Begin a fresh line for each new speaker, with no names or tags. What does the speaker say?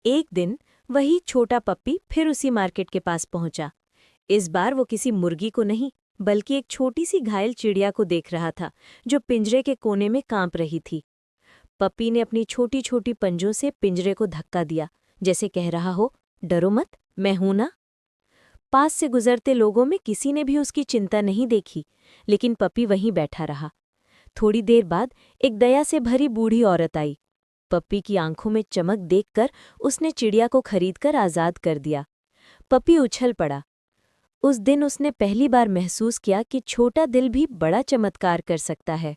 एक दिन वही छोटा पप्पी फिर उसी मार्केट के पास पहुंचा। इस बार वो किसी मुर्गी को नहीं बल्कि एक छोटी सी घायल चिड़िया को देख रहा था जो पिंजरे के कोने में कांप रही थी। पप्पी ने अपनी छोटी छोटी पंजों से पिंजरे को धक्का दिया, जैसे कह रहा हो, डरो मत, मैं हूं ना। पास से गुजरते लोगों में किसी ने भी उसकी चिंता नहीं देखी, लेकिन पप्पी वहीं बैठा रहा। थोड़ी देर बाद एक दया से भरी बूढ़ी औरत आई। पप्पी की आंखों में चमक देखकर उसने चिड़िया को खरीदकर आजाद कर दिया। पप्पी उछल पड़ा। उस दिन उसने पहली बार महसूस किया कि छोटा दिल भी बड़ा चमत्कार कर सकता है।